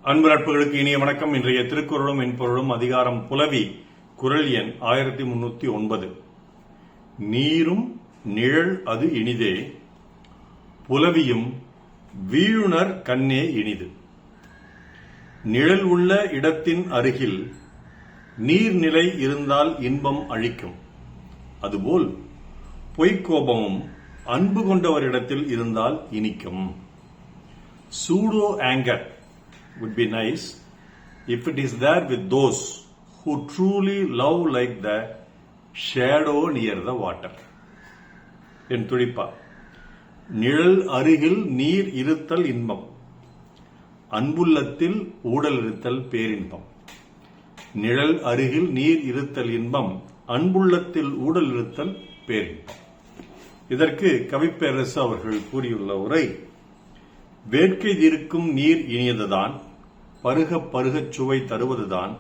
அன்பு நட்புகளுக்கு இனிய வணக்கம். இன்றைய திருக்குறளும் மென்பொருளும் அதிகாரம் புலவி, குறள் எண் 1309. நீரும் நிழல் அது இனிதே, புலவியும் வீழுணர் கண்ணே இனிது. நிழல் உள்ள இடத்தின் அருகில் நீர்நிலை இருந்தால் இன்பம் அழிக்கும். அதுபோல் பொய்க்கோபமும் அன்பு கொண்டவரிடத்தில் இருந்தால் இனிக்கும். Pseudo anger would be nice if it is there with those who truly love like the shadow near the water. என் துடிப்பா, நிழல் அருகில் நீர் இருத்தல் இன்பம், அன்புள்ளத்தில் ஊடல் இருத்தல் பேரின்பம். நிழல் அருகில் நீர் இருத்தல் இன்பம், அன்புள்ளத்தில் ஊடல் இருத்தல் பேரின்பம். இதற்கு கவிப்பேரரசு அவர்கள் கூறியுள்ள உரை, வேட்கை தீர்க்கும் நீர் இனியதுதான், பருக பருகச் சுவை தருவதுதான்.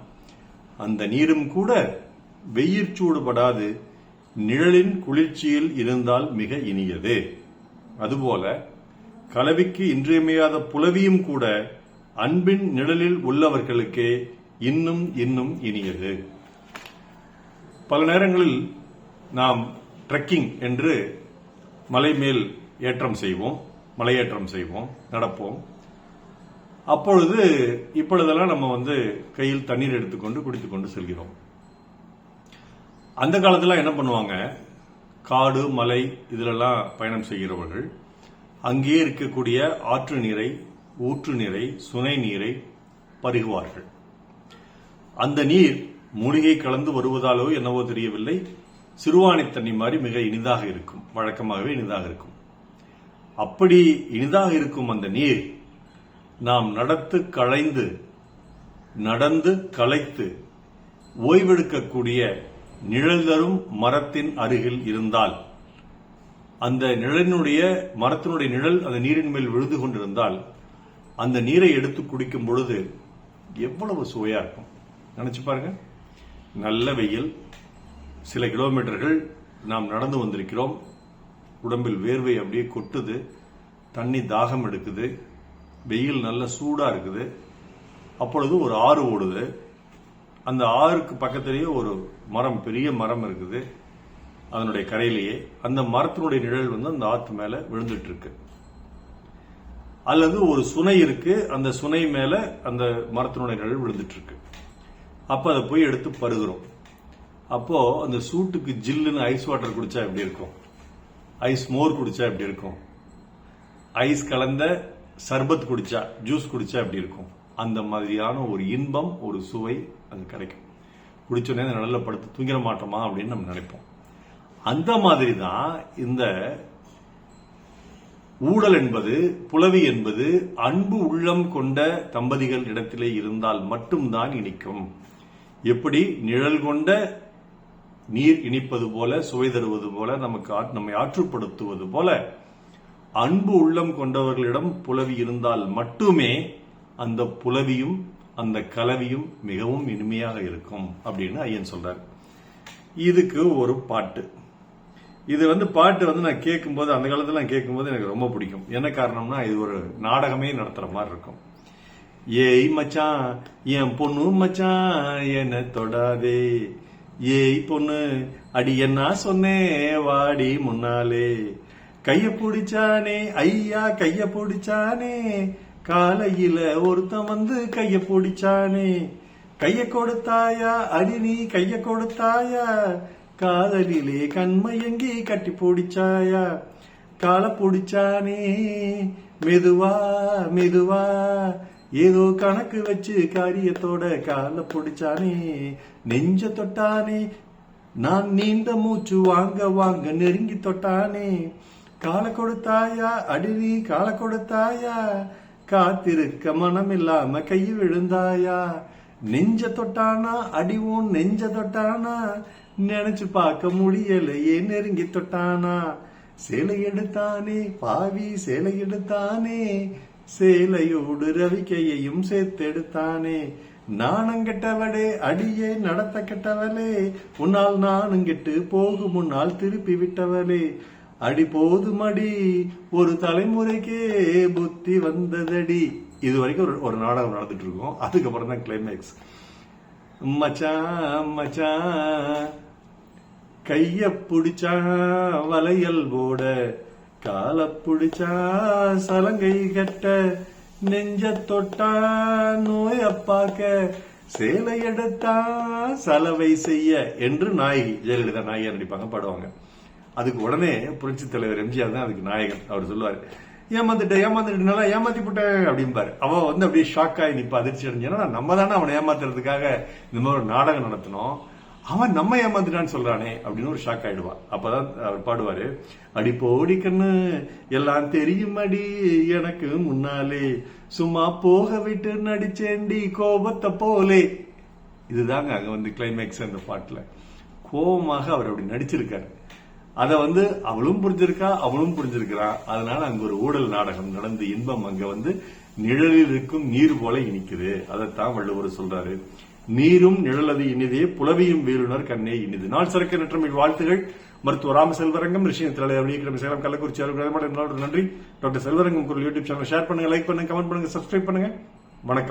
அந்த நீரும் கூட வெயிற்சூடுபடாது நிழலின் குளிர்ச்சியில் இருந்தால் மிக இனியது. அதுபோல கலவிக்கு இன்றியமையாத புலவியும் கூட அன்பின் நிழலில் உள்ளவர்களுக்கே இன்னும் இன்னும் இனியது. பல நேரங்களில் நாம் ட்ரெக்கிங் என்று மலை மேல் ஏற்றம் செய்வோம், மலையேற்றம் செய்வோம், நடப்போம். அப்பொழுது இப்பொழுதெல்லாம் நம்ம கையில் தண்ணீர் எடுத்துக்கொண்டு குடித்துக்கொண்டு செல்கிறோம். அந்த காலத்துல என்ன பண்ணுவாங்க, காடு மலை இதிலெல்லாம் பயணம் செய்கிறவர்கள் அங்கேயே இருக்கக்கூடிய ஆற்று நீரை, ஊற்று நீரை, சுனை நீரை பருகுவார்கள். அந்த நீர் மூலிகை கலந்து வருவதாலோ என்னவோ தெரியவில்லை, சிறுவாணி தண்ணி மாதிரி மிக இனிதாக இருக்கும், வழக்கமாகவே இனிதாக இருக்கும். அப்படி இனிதாக இருக்கும் அந்த நீர் நாம் நடந்து களைத்து ஓய்வெடுக்கக்கூடிய நிழல் தரும் மரத்தின் அருகில் இருந்தால், அந்த மரத்தினுடைய நிழல் அந்த நீரின் மேல் விழுந்து கொண்டிருந்தால், அந்த நீரை எடுத்து குடிக்கும் பொழுது எவ்வளவு சுவையா இருக்கும் நினைச்சு பாருங்க. நல்ல வெயில், சில கிலோமீட்டர்கள் நாம் நடந்து வந்திருக்கிறோம், உடம்பில் வேர்வை அப்படியே கொட்டுது, தண்ணி தாகம் எடுக்குது, வெயில் நல்ல சூடா இருக்குது. அப்பொழுது ஒரு ஆறு ஓடுது, அந்த ஆறுக்கு பக்கத்திலேயே ஒரு மரம், பெரிய மரம் இருக்குது, அதனுடைய கரையிலேயே அந்த மரத்தினுடைய நிழல் அந்த ஆத்து மேல விழுந்துட்டு இருக்கு. அல்லது ஒரு சுனை இருக்கு, அந்த சுனை மேல அந்த மரத்தினுடைய நிழல் விழுந்துட்டு இருக்கு. அப்ப அதை போய் எடுத்து பருகிறோம். அப்போ அந்த சூட்டுக்கு ஜில்லுன்னு ஐஸ் வாட்டர் குடிச்சா எப்படி இருக்கும், ஐஸ் மோர் குடிச்சா எப்படி இருக்கும், ஐஸ் கலந்த சர்பத் குடிச்சா, ஜூஸ் குடிச்சா எப்படி இருக்கும், அந்த மாதிரியான ஒரு இன்பம், ஒரு சுவை அது கிடைக்கும். குடிச்சோடனே நல்ல படுத்து தூங்கிட மாட்டோமா அப்படின்னு நம்ம நினைப்போம். அந்த மாதிரி தான் இந்த ஊடல் என்பது, புலவி என்பது அன்பு உள்ளம் கொண்ட தம்பதிகள் இடத்திலே இருந்தால் மட்டும்தான் இனிக்கும். எப்படி நிழல் கொண்ட நீர் இனிப்பது போல, சுவை தருவது போல, நம்மை ஆற்றுப்படுத்துவது போல, அன்பு உள்ளம் கொண்டவர்களிடம் புலவி இருந்தால் மட்டுமே அந்த புலவியும் அந்த கலவியும் மிகவும் இனிமையாக இருக்கும் அப்படின்னு ஐயன் சொல்றார். இதுக்கு ஒரு பாட்டு, இது பாட்டு நான் கேட்கும்போது, அந்த காலத்துல நான் கேட்கும்போது எனக்கு ரொம்ப பிடிக்கும். என்ன காரணம்னா, இது ஒரு நாடகமே நடத்துற மாதிரி இருக்கும். ஏய் மச்சான் என் பொண்ணு மச்சான் என்ன தொடாதே, ஏய் பொண்ணு அடி என்ன சொன்னேன் வாடி முன்னாலே, கைய பிடிச்சானே ஐயா கைய பிடிச்சானே, காலையில ஒருத்தன் கைய பிடிச்சானே, கைய கொடுத்தாயா அடி நீ கைய கொடுத்தாயா, காதலிலே கண்மயங்கி கட்டி பிடிச்சாயா, காலை பிடிச்சானே மெதுவா மெதுவா, ஏதோ கணக்கு வச்சு காரியத்தோட காலை பிடிச்சானே, நெஞ்ச தொட்டானே, நான் நீண்ட மூச்சு வாங்க வாங்க நெருங்கி தொட்டானே, காலை கொடுத்தாயா அடிவி காலை கொடுத்தாயா, காத்திருக்க மனம் இல்லாம கை விழுந்தாயா, நெஞ்ச தொட்டானா அடிவும் நெஞ்ச தொட்டானா, நினைச்சு பார்க்க முடியலையே நெருங்கி தொட்டானா, சேலை எடுத்தானே பாவி சேலை எடுத்தானே, சேலையோடு ரவிக்கையையும் சேர்த்தெடுத்தானே, நாணங்கெட்டவளே அடியே நடத்த கெட்டவளே, உன்னால் நானும் கெட்டு போகும் முன்னால் திருப்பி விட்டவளே, அடி போதுமடி ஒரு தலைமுறைக்கே புத்தி வந்ததடி. இது வரைக்கும் ஒரு நாடகம் நடந்துட்டு இருக்கும். அதுக்கப்புறம் தான் கிளைமேக்ஸ். மச்சான் மச்சான் கைய புடிச்சா வளையல் போட, கால புடிச்சா சலங்கை கட்ட, நெஞ்ச தொட்டா நோயப்பாக்க, சேலை எடுத்தா சலவை செய்ய என்று நாயகி ஜெயலலிதா நாயகியா நடிப்பாங்க, பாடுவாங்க. அதுக்கு உடனே புரட்சி தலைவர் எம்ஜிஆர் தான் அதுக்கு நாயகன். அவர் சொல்லுவாரு, ஏமாத்திட்டு நல்லா ஏமாத்தி போட்டேன் அப்படிம்பாரு. அவன் வந்து அப்படியே ஷாக் ஆகி நிப்பா, அதிர்ச்சி அடைஞ்சானா நம்ம தானே அவனை ஏமாத்துறதுக்காக இந்த மாதிரி ஒரு நாடகம் நடத்தினோம், அவன் நம்ம ஏமாத்திட்டான்னு சொல்றானே அப்படின்னு ஒரு ஷாக் ஆயிடுவா. அப்பதான் அவர் பாடுவாரு, அடிப்போடி கண்ணு எல்லாம் தெரியும் அடி எனக்கு முன்னாலே, சும்மா போக விட்டு நடிச்சேண்டி கோபத்தை போலே. இதுதாங்க அங்க வந்து கிளைமேக்ஸ் அந்த பாட்டுல. கோபமாக அவர் அப்படி நடிச்சிருக்காரு. அத வந்து அவளும் புரிஞ்சிருக்கா, அவளும் புரிஞ்சிருக்கிறான். அதனால அங்க ஒரு ஊழல் நாடகம் நடந்து இன்பம் அங்க வந்து நிழலில் இருக்கும் நீர் போல இனிக்குது. அதைத்தான் வள்ளுவர் சொல்றாரு, நீரும் நிழலது இனிதே புலவியும் வேலுனர் கண்ணே இனிது. நாள் சிறக்க நற்றமிழ் வாழ்த்துகள். மருத்துவர் ராம செல்வரங்கம், ரிஷியம் சேலம் கள்ளக்குறிச்சி. நன்றி. டாக்டர் செல்வரங்கம் குரல் யூடியூப் சேனல் ஷேர் பண்ணுங்க, லைக் பண்ணுங்க, கமெண்ட் பண்ணுங்க, சப்ஸ்கிரைப் பண்ணுங்க. வணக்கம்.